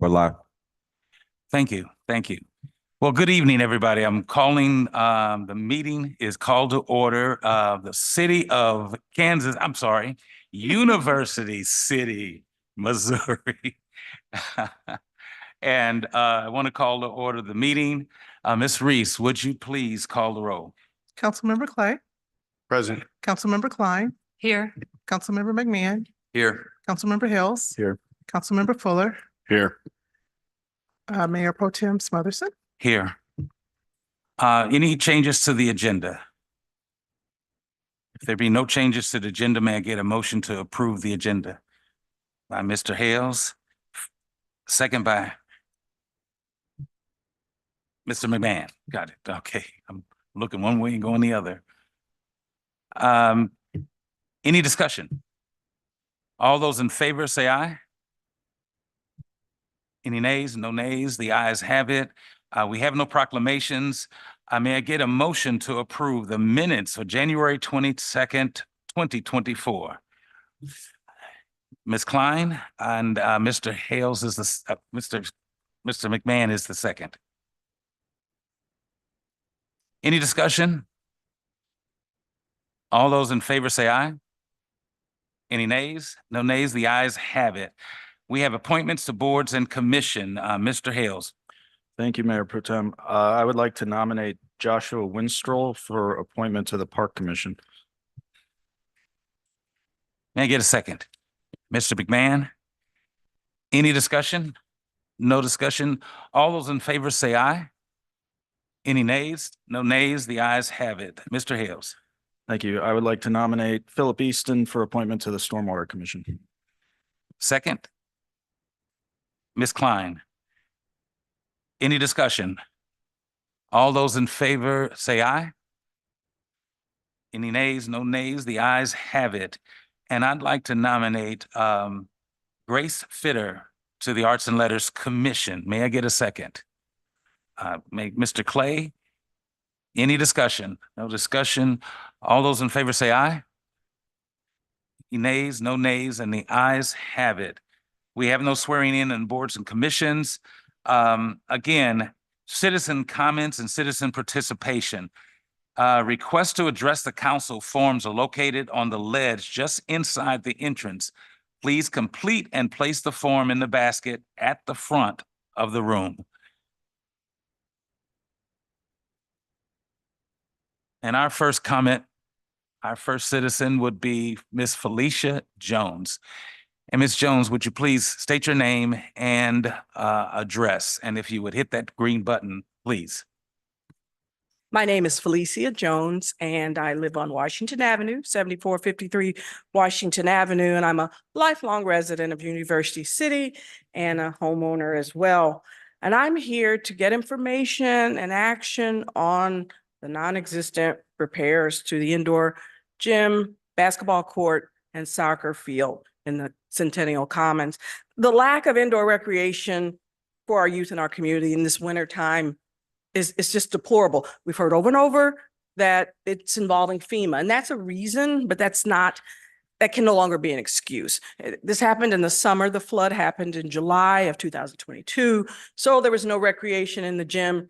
We're live. Thank you. Thank you. Well, good evening, everybody. I'm calling, the meeting is called to order of the city of Kansas, I'm sorry, University City, Missouri. And I want to call to order the meeting. Ms. Reese, would you please call the roll? Councilmember Clay, Present. Councilmember Klein, Here. Councilmember McMahon, Here. Councilmember Hills. Here. Councilmember Fuller, Here. Mayor Pro Tem Smotherson. Here. Any changes to the agenda? If there be no changes to the agenda, may I get a motion to approve the agenda? By Mr. Hales, second by Mr. McMahon. Got it. Okay. I'm looking one way and going the other. Any discussion? All those in favor say aye. Any nays? No nays. The ayes have it. We have no proclamations. May I get a motion to approve the minutes for January 22nd, 2024? Ms. Klein and Mr. Hales is the, Mr. McMahon is the second. Any discussion? All those in favor say aye. Any nays? No nays. The ayes have it. We have appointments to boards and commission. Mr. Hales. Thank you, Mayor Pro Tem. I would like to nominate Joshua Winstrol for appointment to the Park Commission. May I get a second? Mr. McMahon? Any discussion? No discussion. All those in favor say aye. Any nays? No nays. The ayes have it. Mr. Hales. Thank you. I would like to nominate Philip Easton for appointment to the Stormwater Commission. Second. Ms. Klein. Any discussion? All those in favor say aye. Any nays? No nays. The ayes have it. And I'd like to nominate Grace Fitter to the Arts and Letters Commission. May I get a second? Mr. Clay, any discussion? No discussion. All those in favor say aye. Any nays? No nays, and the ayes have it. We have no swearing in boards and commissions. Again, citizen comments and citizen participation. Requests to address the council forms are located on the ledge just inside the entrance. Please complete and place the form in the basket at the front of the room. And our first comment, our first citizen would be Miss Felicia Jones. And Ms. Jones, would you please state your name and address? And if you would hit that green button, please. My name is Felicia Jones, and I live on Washington Avenue, 7453 Washington Avenue, and I'm a lifelong resident of University City and a homeowner as well. And I'm here to get information and action on the non-existent repairs to the indoor gym, basketball court, and soccer field in the Centennial Commons. The lack of indoor recreation for our youth in our community in this winter time is just deplorable. We've heard over and over that it's involving FEMA, and that's a reason, but that can no longer be an excuse. This happened in the summer. The flood happened in July of 2022. So there was no recreation in the gym.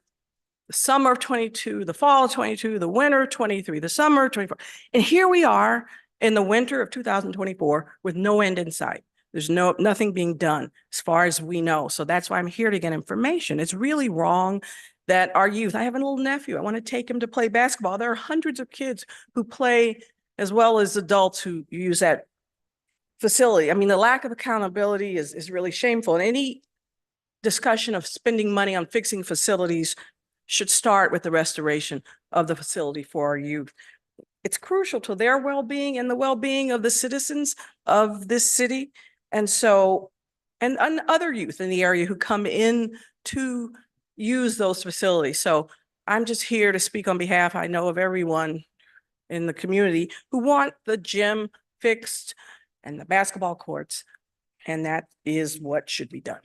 The summer of 22, the fall of 22, the winter of 23, the summer of 24. And here we are in the winter of 2024 with no end in sight. There's nothing being done as far as we know. So that's why I'm here to get information. It's really wrong that our youth, I have a little nephew, I want to take him to play basketball. There are hundreds of kids who play as well as adults who use that facility. I mean, the lack of accountability is really shameful. And any discussion of spending money on fixing facilities should start with the restoration of the facility for our youth. It's crucial to their well-being and the well-being of the citizens of this city. And so, and other youth in the area who come in to use those facilities. So I'm just here to speak on behalf, I know, of everyone in the community who want the gym fixed and the basketball courts. And that is what should be done.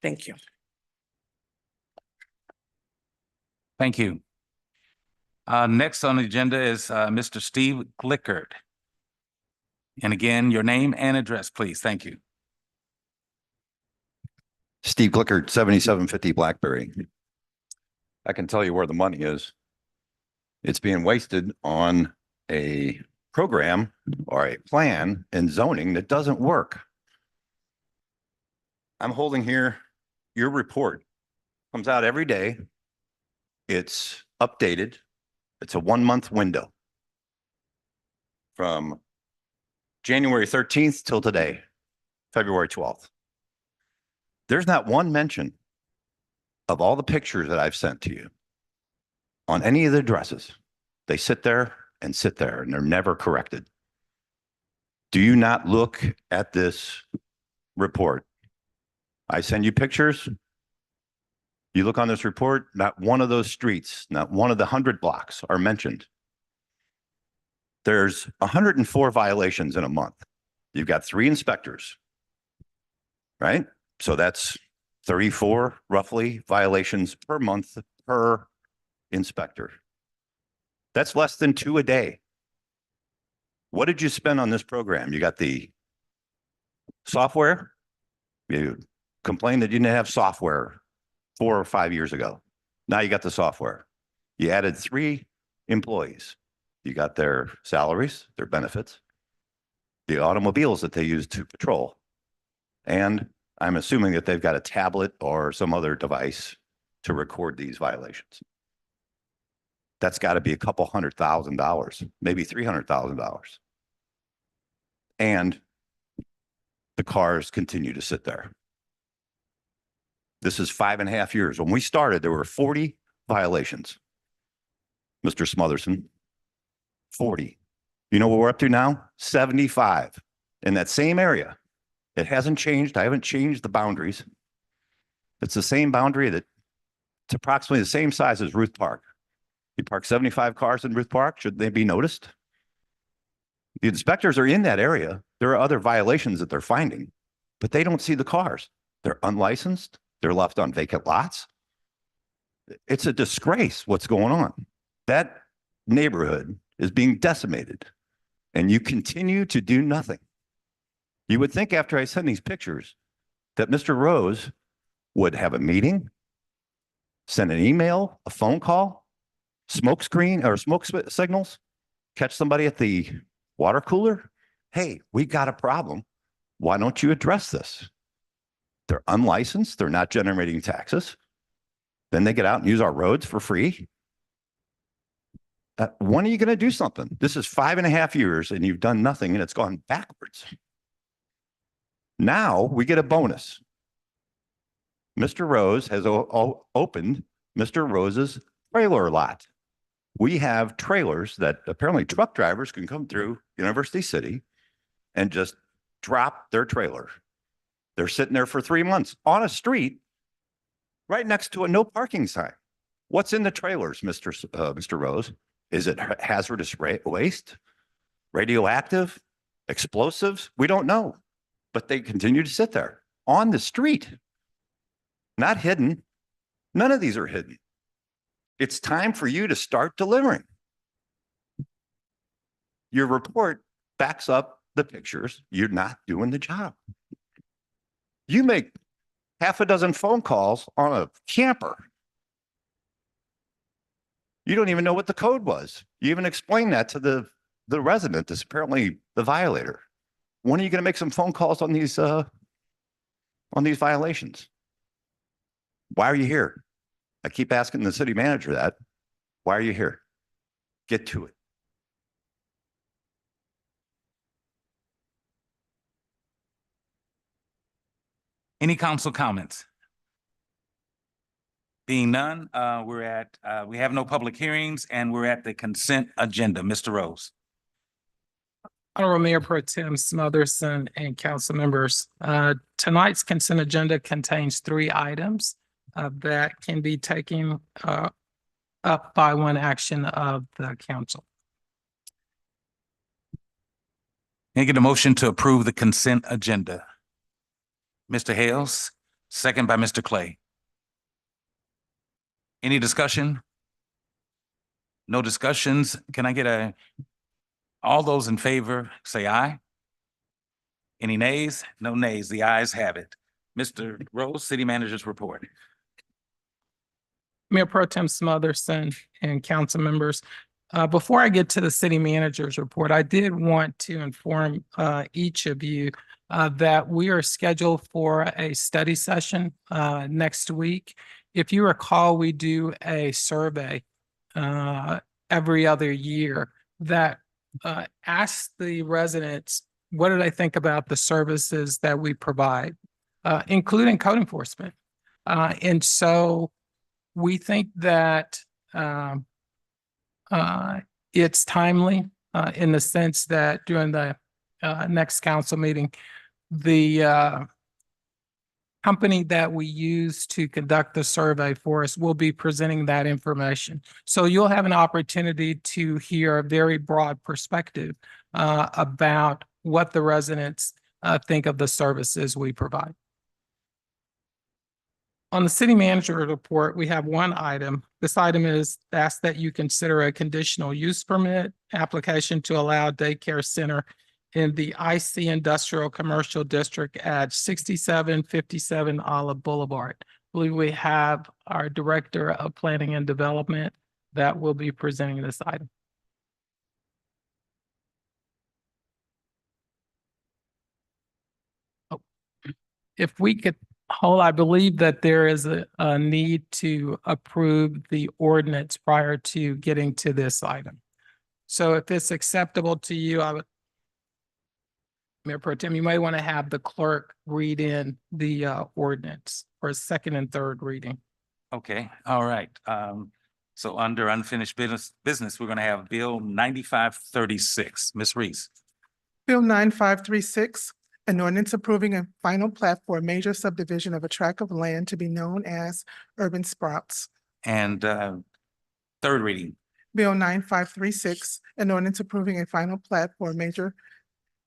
Thank you. Thank you. Next on the agenda is Mr. Steve Glickard. And again, your name and address, please. Thank you. Steve Glickert, 7750 Blackberry. I can tell you where the money is. It's being wasted on a program or a plan in zoning that doesn't work. I'm holding here your report. Comes out every day. It's updated. It's a 1-month window from January 13th till today, February 12th. There's not one mention of all the pictures that I've sent to you on any of the addresses. They sit there and they're never corrected. Do you not look at this report? I send you pictures. You look on this report, not one of those streets, not one of the 100 blocks are mentioned. There's 104 violations in a month. You've got 3 inspectors, right? So that's 34 roughly violations per month per inspector. That's less than 2 a day. What did you spend on this program? You got the software. You complained that you didn't have software 4 or 5 years ago. Now you got the software. You added 3 employees. You got their salaries, their benefits, the automobiles that they use to patrol. And I'm assuming that they've got a tablet or some other device to record these violations. That's got to be a couple $100,000, maybe $300,000. And the cars continue to sit there. This is 5.5 years. When we started, there were 40 violations. Mr. Smotherson, 40. You know what we're up to now? 75 in that same area. It hasn't changed. I haven't changed the boundaries. It's the same boundary that it's approximately the same size as Ruth Park. You park 75 cars in Ruth Park. Should they be noticed? The inspectors are in that area. There are other violations that they're finding, but they don't see the cars. They're unlicensed. They're left on vacant lots. It's a disgrace what's going on. That neighborhood is being decimated, and you continue to do nothing. You would think after I send these pictures that Mr. Rose would have a meeting, send an email, a phone call, smoke screen or smoke signals, catch somebody at the water cooler. Hey, we got a problem. Why don't you address this? They're unlicensed. They're not generating taxes. Then they get out and use our roads for free. When are you going to do something? This is 5.5 years and you've done nothing and it's gone backwards. Now we get a bonus. Mr. Rose has opened Mr. Rose's trailer lot. We have trailers that apparently truck drivers can come through University City and just drop their trailer. They're sitting there for 3 months on a street right next to a no parking sign. What's in the trailers, Mr. Rose? Is it hazardous waste, radioactive, explosives? We don't know, but they continue to sit there on the street, not hidden. None of these are hidden. It's time for you to start delivering. Your report backs up the pictures. You're not doing the job. You make half a dozen phone calls on a camper. You don't even know what the code was. You even explained that to the resident that's apparently the violator. When are you going to make some phone calls on these violations? Why are you here? I keep asking the city manager that. Why are you here? Get to it. Any council comments? Being none, we have no public hearings and we're at the consent agenda. Mr. Rose. Honorable Mayor Pro Tem Smotherson and council members, tonight's consent agenda contains 3 items that can be taken up by one action of the council. Can I get a motion to approve the consent agenda? Mr. Hales, second by Mr. Clay. Any discussion? No discussions. Can I get all those in favor, say aye. Any nays? No nays. The ayes have it. Mr. Rose, City Manager's report. Mayor Pro Tem Smotherson and council members, before I get to the city manager's report, I did want to inform each of you that we are scheduled for a study session next week. If you recall, we do a survey every other year that asks the residents, what do they think about the services that we provide, including code enforcement? And so we think that it's timely in the sense that during the next council meeting, the company that we use to conduct the survey for us will be presenting that information. So you'll have an opportunity to hear a very broad perspective about what the residents think of the services we provide. On the city manager report, we have one item. This item is asked that you consider a conditional use permit application to allow daycare center in the IC Industrial Commercial District at 6757 Olive Boulevard. I believe we have our Director of Planning and Development that will be presenting this item. Oh, if we could hold, I believe that there is a need to approve the ordinance prior to getting to this item. So if it's acceptable to you, I would, Mayor Pro Tem, you may want to have the clerk read in the ordinance for a second and third reading. Okay, all right. So under unfinished business, we're gonna have Bill 9536. Ms. Reese. Bill 9536, an ordinance approving a final plat for a major subdivision of a tract of land to be known as Urban Sprouts. And third reading. Bill 9536, an ordinance approving a final plat for a major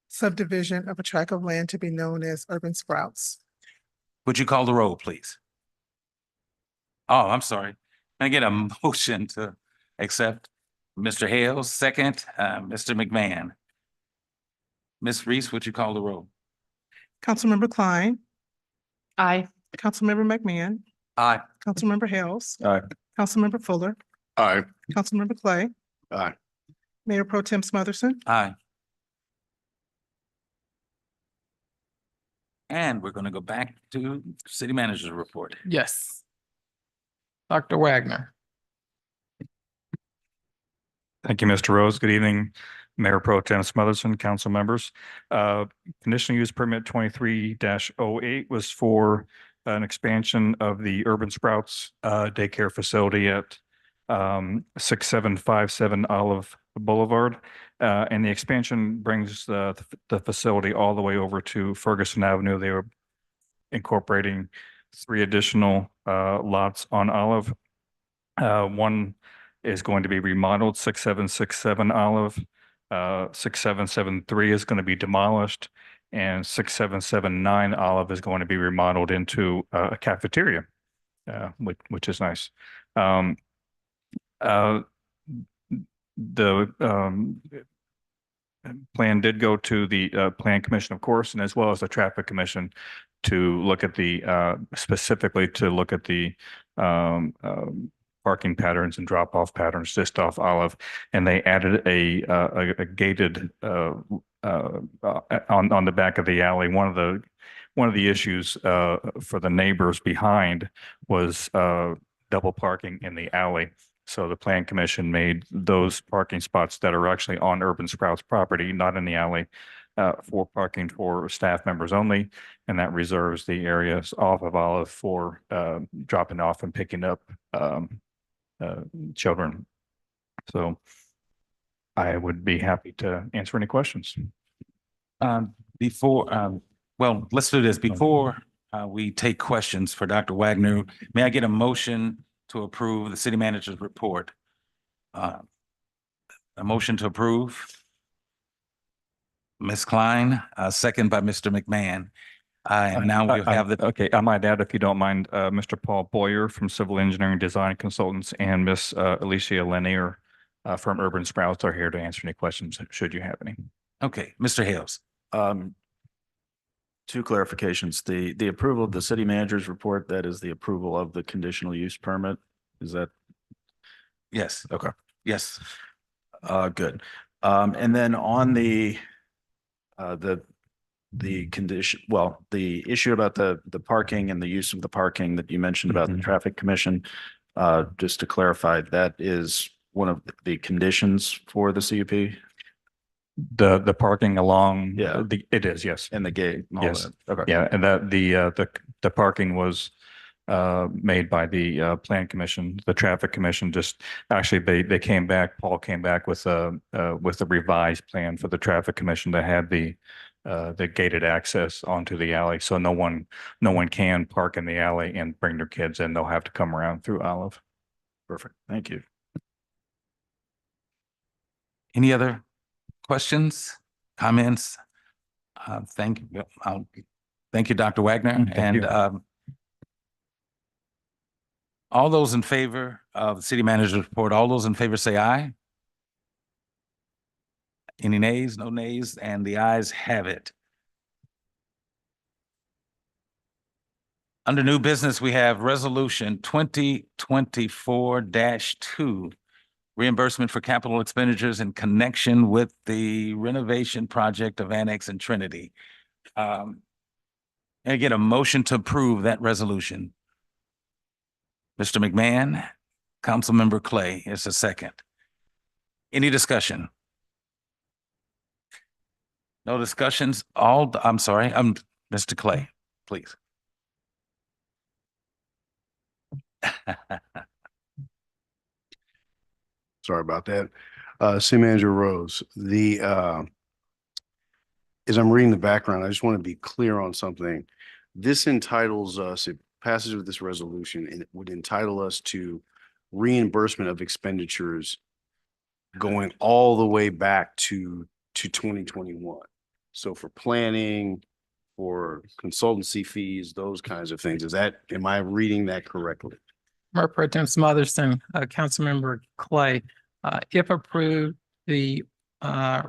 subdivision of a tract of land to be known as Urban Sprouts. Would you call the roll, please? Oh, I'm sorry. Can I get a motion to accept? Mr. Hales, second, Mr. McMahon. Ms. Reese, would you call the roll? Councilmember Klein, Aye. Councilmember McMahon, Aye. Councilmember Hales, Aye. Councilmember Fuller, Aye. Councilmember Clay, Aye. Mayor Pro Tem Smotherson. Aye. And we're gonna go back to City Manager's report. Yes. Dr. Wagner. Thank you, Mr. Rose. Good evening, Mayor Pro Tem Smotherson, council members. Conditional use permit 23-08 was for an expansion of the Urban Sprouts daycare facility at 6757 Olive Boulevard. And the expansion brings the facility all the way over to Ferguson Avenue. They were incorporating 3 additional lots on Olive. One is going to be remodeled, 6767 Olive. 6773 is going to be demolished, and 6779 Olive is going to be remodeled into a cafeteria, which is nice. The plan did go to the Plan Commission, of course, and as well as the Traffic Commission to look at the specifically to look at the parking patterns and drop-off patterns just off Olive, and they added a gated on the back of the alley. One of the issues for the neighbors behind was double parking in the alley. So the Plan Commission made those parking spots that are actually on Urban Sprouts property, not in the alley, for parking for staff members only, and that reserves the areas off of Olive for dropping off and picking up children. So I would be happy to answer any questions. Well, let's do this. Before we take questions for Dr. Wagner, may I get a motion to approve the city manager's report? A motion to approve. Ms. Klein, second by Mr. McMahon. And now we'll have the, Okay, I might add, if you don't mind, Mr. Paul Boyer from Civil Engineering Design Consultants and Miss Alicia Lanier from Urban Sprouts are here to answer any questions, should you have any. okay, Mr. Hales. Two clarifications. The approval of the city manager's report, that is the approval of the conditional use permit. Is that Yes. okay? Yes. Good. And then on the condition, well, the issue about the parking and the use of the parking that you mentioned about the traffic commission, just to clarify, that is one of the conditions for the CUP The parking along. Yeah. It is, yes. and the gate and all Yes. that. Okay. Yeah, and the parking was made by the plan commission, the traffic commission. Just actually, they came back. Paul came back with a revised plan for the traffic commission to have the gated access onto the alley, so no one can park in the alley and bring their kids in. They'll have to come around through Olive. Perfect. Thank you. Any other questions, comments? Thank you, Dr. Wagner. Thank And you. all those in favor of the city manager's report, all those in favor say aye. Any nays? No nays, and the ayes have it. Under new business, we have resolution 2024-2, reimbursement for capital expenditures in connection with the renovation project of Annex and Trinity. And get a motion to approve that resolution. Mr. McMahon, Councilmember Clay is a second. Any discussion? No discussions? I'm sorry, Mr. Clay, please. Sorry about that. City Manager Rose, as I'm reading the background, I just want to be clear on something. This entitles us, it passes with this resolution, and it would entitle us to reimbursement of expenditures going all the way back to 2021. So for planning, for consultancy fees, those kinds of things. Am I reading that correctly? Mayor Pro Tem Smotherston, Councilmember Clay, if approved, the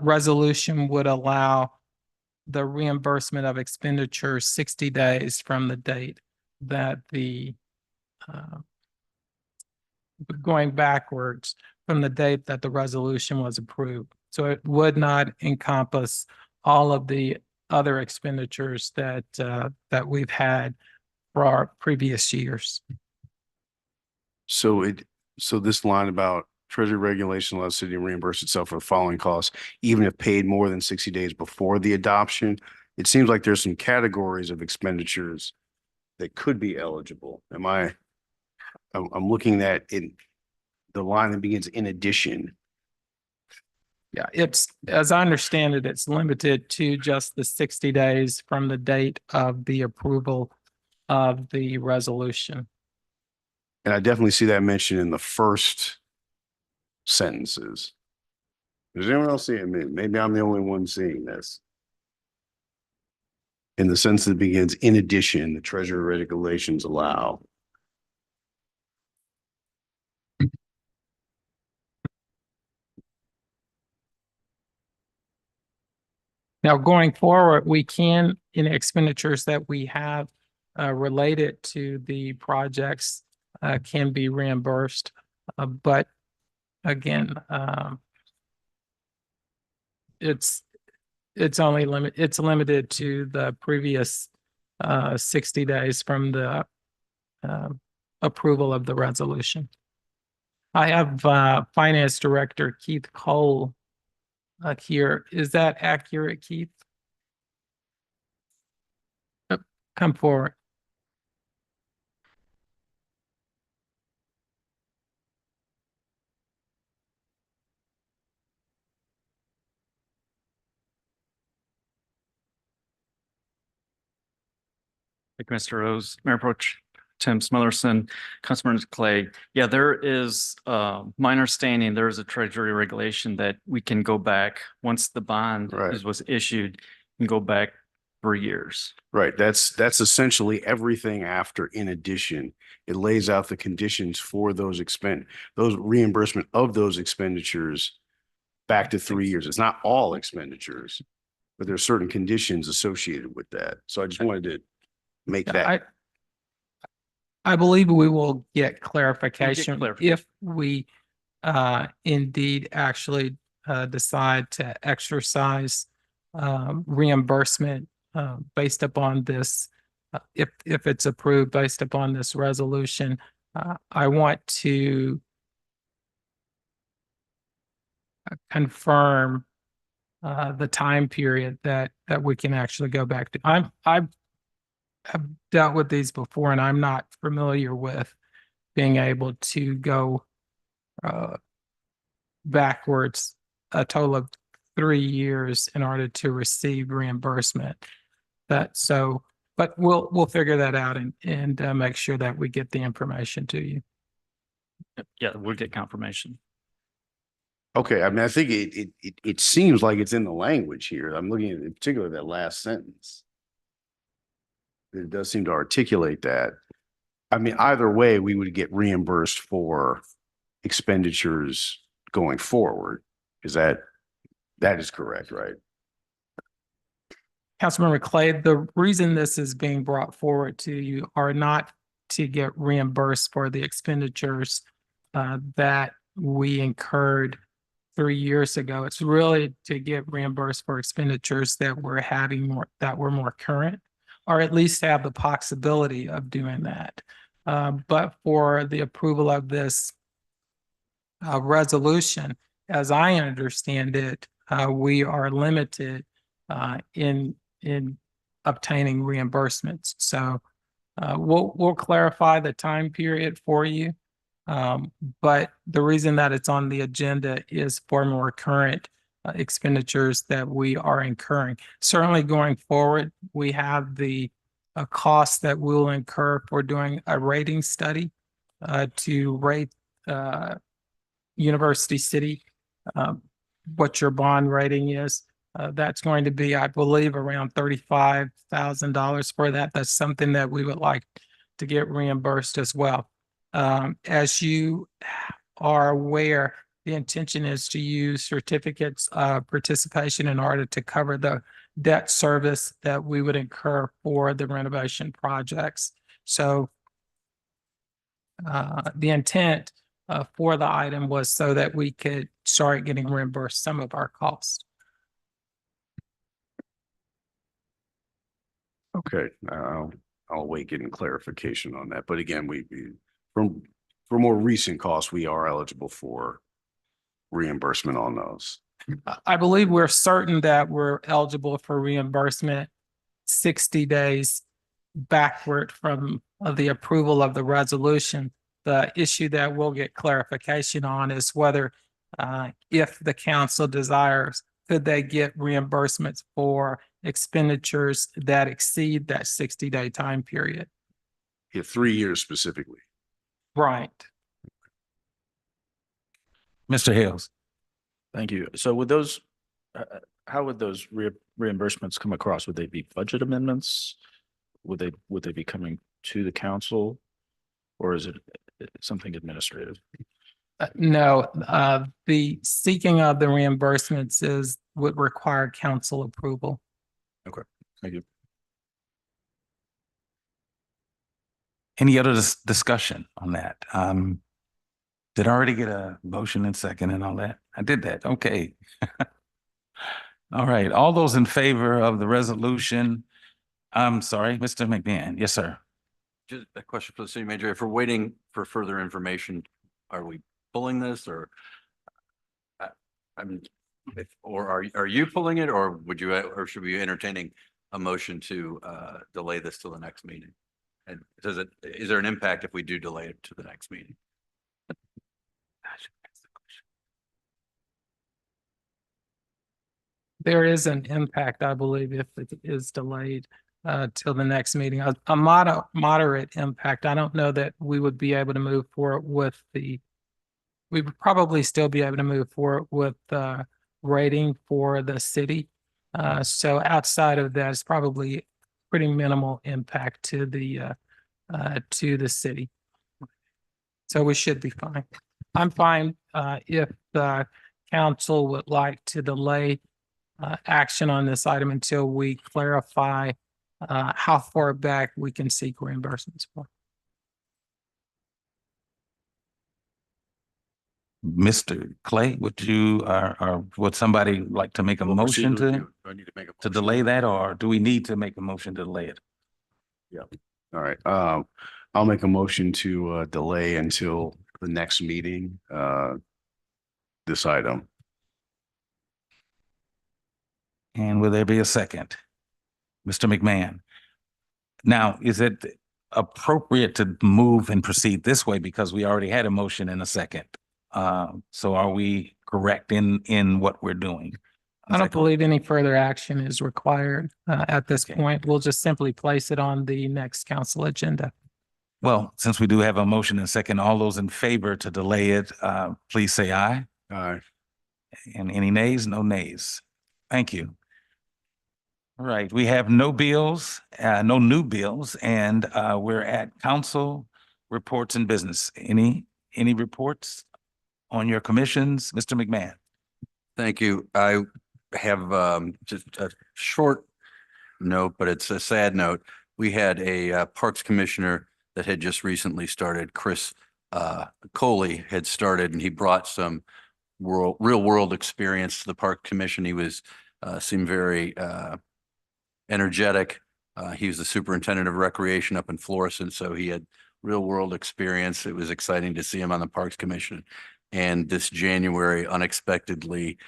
resolution would allow the reimbursement of expenditures 60 days from the date that going backwards from the date that the resolution was approved. So it would not encompass all of the other expenditures that we've had for our previous years. So this line about Treasury regulation allows city to reimburse itself for the following costs, even if paid more than 60 days before the adoption. It seems like there's some categories of expenditures that could be eligible. I'm looking at in the line that begins in addition. Yeah, it's, as I understand it, it's limited to just the 60 days from the date of the approval of the resolution. And I definitely see that mentioned in the first sentences. Does anyone else see it? Maybe I'm the only one seeing this. In the sentence that begins, in addition, the Treasury regulations allow. Now, going forward, we can, in expenditures that we have related to the projects can be reimbursed. But again, it's limited to the previous 60 days from the approval of the resolution. I have Finance Director Keith Cole here. Is that accurate, Keith? Come forward. Thank you, Mr. Rose, Mayor Pro Tem Smotherson, Councilman Clay. Yeah, there is, my understanding, there is a Treasury regulation that we can go back once the bond was issued and go back 3 years. Right. That's essentially everything after in addition. It lays out the conditions for those reimbursement of those expenditures back to 3 years. It's not all expenditures. but there's certain conditions associated with that. So I just wanted to make that. I believe we will get clarification clarification. if we indeed actually decide to exercise reimbursement based upon this, if it's approved based upon this resolution. I want to confirm the time period that we can actually go back to. I've dealt with these before, and I'm not familiar with being able to go backwards a total of 3 years in order to receive reimbursement. But we'll figure that out and make sure that we get the information to you. Yeah, we'll get confirmation. Okay, I mean, I think it seems like it's in the language here. I'm looking at in particular that last sentence. It does seem to articulate that. I mean, either way, we would get reimbursed for expenditures going forward. That is correct, right? Councilmember Clay, the reason this is being brought forward to you are not to get reimbursed for the expenditures that we incurred 3 years ago. It's really to get reimbursed for expenditures that we're having that were more current, or at least have the possibility of doing that. But for the approval of this resolution, as I understand it, we are limited in obtaining reimbursements. So we'll clarify the time period for you. But the reason that it's on the agenda is for more current expenditures that we are incurring. Certainly going forward, we have the cost that we'll incur for doing a rating study to rate University City, what your bond rating is. That's going to be, I believe, around $35,000 for that. That's something that we would like to get reimbursed as well. As you are aware, the intention is to use certificates of participation in order to cover the debt service that we would incur for the renovation projects. So the intent for the item was so that we could start getting reimbursed some of our costs. Okay, I'll wait getting clarification on that. But again, for more recent costs, we are eligible for reimbursement on those. I believe we're certain that we're eligible for reimbursement 60 days backward from the approval of the resolution. The issue that we'll get clarification on is whether, if the council desires, could they get reimbursements for expenditures that exceed that 60-day time period? Yeah, 3 years specifically. Right. Mr. Hales. Thank you. So would those, how would those reimbursements come across? Would they be budget amendments? Would they be coming to the council? Or is it something administrative? No, the seeking of the reimbursements would require council approval. Okay, thank you. Any other discussion on that? Did I already get a motion and second and all that? I did that. Okay. All right. All those in favor of the resolution? I'm sorry, Mr. McMahon. Yes, sir. Just a question for the city manager. If we're waiting for further information, are we pulling this or? I mean, are you pulling it or should we be entertaining a motion to delay this till the next meeting? And is there an impact if we do delay it to the next meeting? There is an impact, I believe, if it is delayed till the next meeting. A moderate impact. I don't know that we would be able to move forward with we would probably still be able to move forward with the rating for the city. So outside of that, it's probably pretty minimal impact to the city. So we should be fine. I'm fine if the council would like to delay action on this item until we clarify how far back we can seek reimbursements for. Mr. Clay, would you, or would somebody like to make a motion to Do I need to make a to motion? delay that, or do we need to make a motion to delay it? All right, I'll make a motion to delay until the next meeting, this item. And will there be a second? Mr. McMahon? Now, is it appropriate to move and proceed this way because we already had a motion and a second? So are we correct in what we're doing? I don't believe any further action is required at this Okay. point. We'll just simply place it on the next council agenda. Well, since we do have a motion and a second, all those in favor to delay it, please say aye. Aye. And any nays? No nays. Thank you. All right, we have no bills, no new bills, and we're at council reports and business. Any reports on your commissions? Mr. McMahon? Thank you. I have just a short note, but it's a sad note. We had a Parks Commissioner that had just recently started, Chris Coley had started, and he brought some real world experience to the Park Commission. He was seemed very energetic. He was the superintendent of recreation up in Florissant, so he had real world experience. It was exciting to see him on the Parks Commission. And this January, unexpectedly,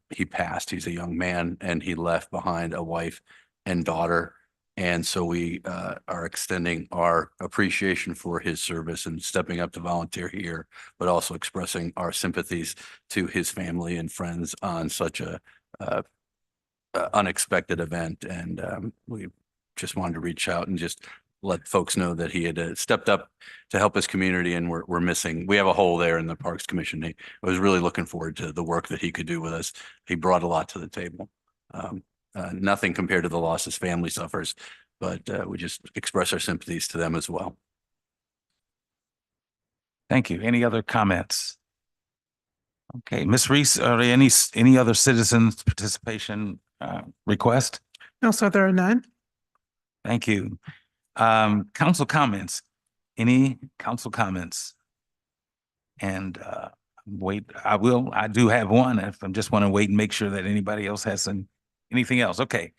he passed. He's a young man and he left behind a wife and daughter. And so we are extending our appreciation for his service and stepping up to volunteer here, but also expressing our sympathies to his family and friends on such a unexpected event. And we just wanted to reach out and just let folks know that he had stepped up to help his community, and we're missing. We have a hole there in the Parks Commission. I was really looking forward to the work that he could do with us. He brought a lot to the table. Nothing compared to the loss his family suffers, but we just express our sympathies to them as well. Thank you. Any other comments? Okay, Ms. Reese, are there any other citizens participation request? No, sir, there are none. Thank you. Council comments. Any council comments? And I do have one. If I just want to wait and make sure that anybody else has anything else. Okay.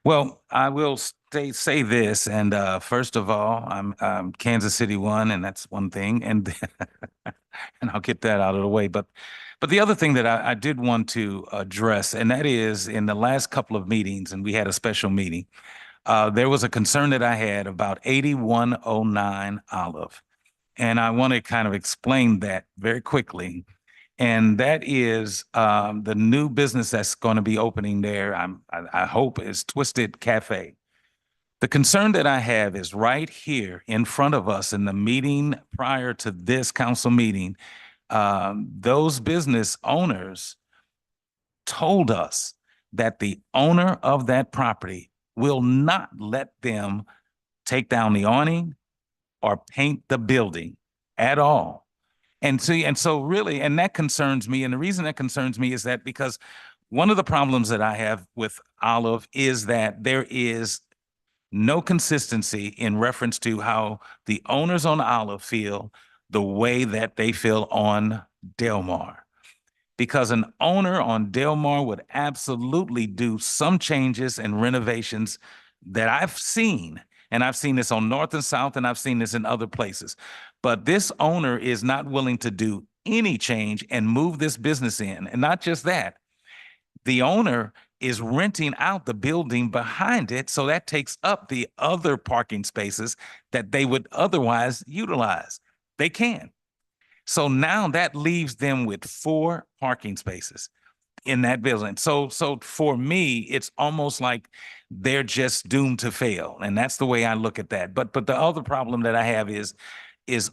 Well, I will say this, and first of all, I'm Kansas City one, and that's one thing, and and I'll get that out of the way. But the other thing that I did want to address, and that is in the last couple of meetings, and we had a special meeting, there was a concern that I had about 8109 Olive. And I want to kind of explain that very quickly. And that is the new business that's going to be opening there, I hope, is Twisted Cafe. The concern that I have is right here in front of us in the meeting prior to this council meeting, those business owners told us that the owner of that property will not let them take down the awning or paint the building at all. And so really, and that concerns me. And the reason that concerns me is that because one of the problems that I have with Olive is that there is no consistency in reference to how the owners on Olive feel the way that they feel on Del Mar. Because an owner on Del Mar would absolutely do some changes and renovations that I've seen. And I've seen this on North and South, and I've seen this in other places. But this owner is not willing to do any change and move this business in. And not just that, the owner is renting out the building behind it. So that takes up the other parking spaces that they would otherwise utilize. They can. So now that leaves them with 4 parking spaces in that building. So for me, it's almost like they're just doomed to fail. And that's the way I look at that. But the other problem that I have is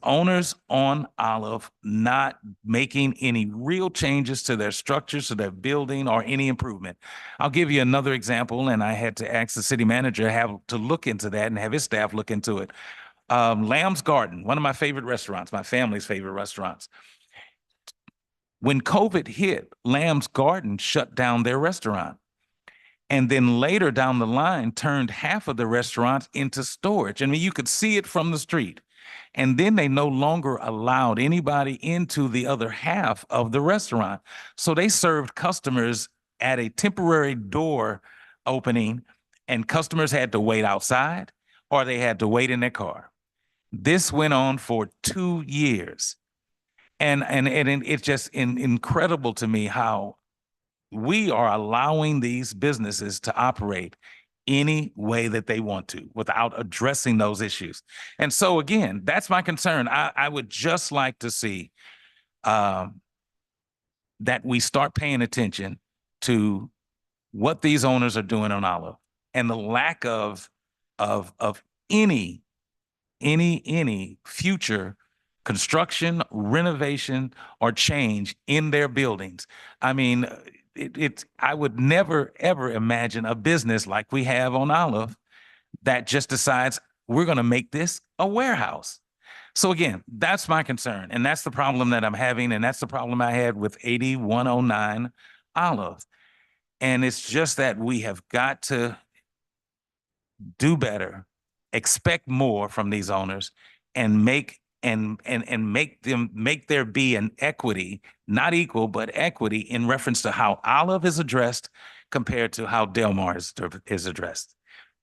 owners on Olive not making any real changes to their structures, to their building, or any improvement. I'll give you another example, and I had to ask the city manager to look into that and have his staff look into it. Lamb's Garden, one of my favorite restaurants, my family's favorite restaurants. When COVID hit, Lamb's Garden shut down their restaurant. And then later down the line, turned half of the restaurant into storage. I mean, you could see it from the street. And then they no longer allowed anybody into the other half of the restaurant. So they served customers at a temporary door opening, and customers had to wait outside or they had to wait in their car. This went on for 2 years. And it's just incredible to me how we are allowing these businesses to operate any way that they want to without addressing those issues. And so again, that's my concern. I would just like to see that we start paying attention to what these owners are doing on Olive and the lack of any future construction, renovation, or change in their buildings. I mean, I would never, ever imagine a business like we have on Olive that just decides we're going to make this a warehouse. So again, that's my concern. And that's the problem that I'm having. And that's the problem I had with 8109 Olive. And it's just that we have got to do better, expect more from these owners, and make there be an equity, not equal, but equity in reference to how Olive is addressed compared to how Del Mar is addressed.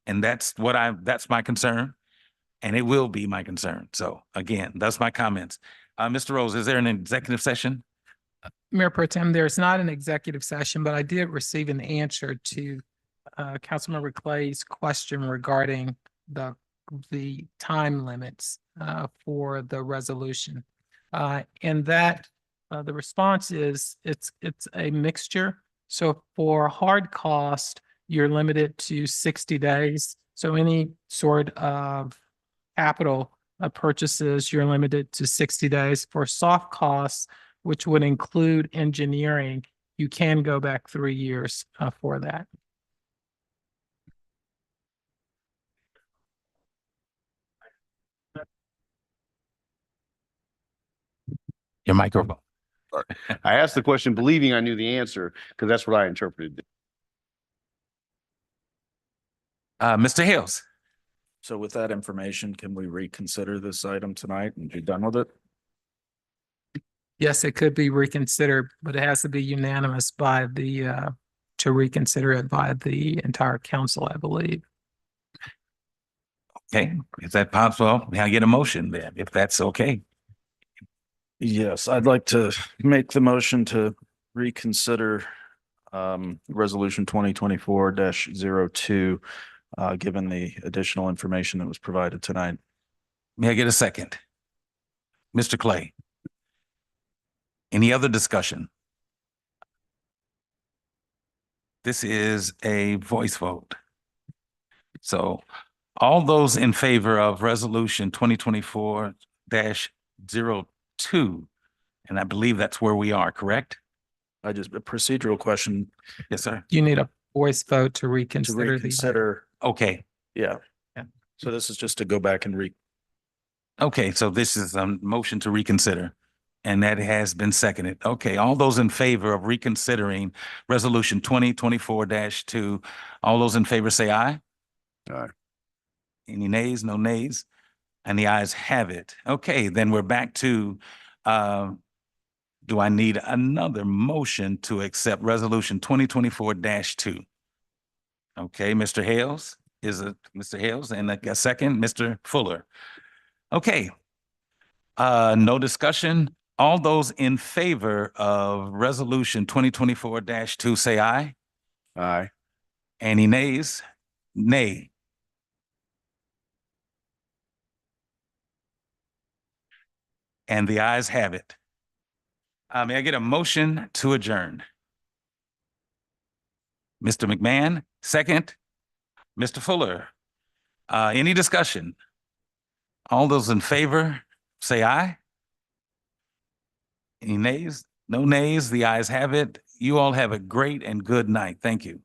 And that's my concern, and it will be my concern. So again, that's my comments. Mr. Rose, is there an executive session? Mayor Pro Tem, there's not an executive session, but I did receive an answer to Councilmember Clay's question regarding the time limits for the resolution. And that the response is it's a mixture. So for hard cost, you're limited to 60 days. So any sort of capital purchases, you're limited to 60 days. For soft costs, which would include engineering, you can go back 3 years for that. Your microphone. I asked the question believing I knew the answer because that's what I interpreted. Mr. Hills. So with that information, can we reconsider this item tonight and be done with it? Yes, it could be reconsidered, but it has to be unanimous by to reconsider it by the entire council, I believe. Okay, is that possible? May I get a motion then, if that's okay? Yes, I'd like to make the motion to reconsider resolution 2024-02, given the additional information that was provided tonight. May I get a second? Mr. Clay? Any other discussion? This is a voice vote. So all those in favor of resolution 2024-02, and I believe that's where we are, correct? A procedural question Yes, sir. You need a voice vote to to reconsider the. reconsider. Okay. Yeah. Yeah. So this is just to go back and Okay, so this is a motion to reconsider, and that has been seconded. Okay, all those in favor of reconsidering resolution 2024-2, all those in favor say aye. Aye. Any nays? No nays? And the ayes have it. Okay, then we're back to, do I need another motion to accept resolution 2024-2? Okay, Mr. Hales, Mr. Hales, and a second, Mr. Fuller. Okay. No discussion. All those in favor of resolution 2024-2 say aye. Aye. Any nays? Nay. And the ayes have it. May I get a motion to adjourn? Mr. McMahon, second. Mr. Fuller, any discussion? All those in favor, say aye. Any nays? No nays. The ayes have it. You all have a great and good night. Thank you.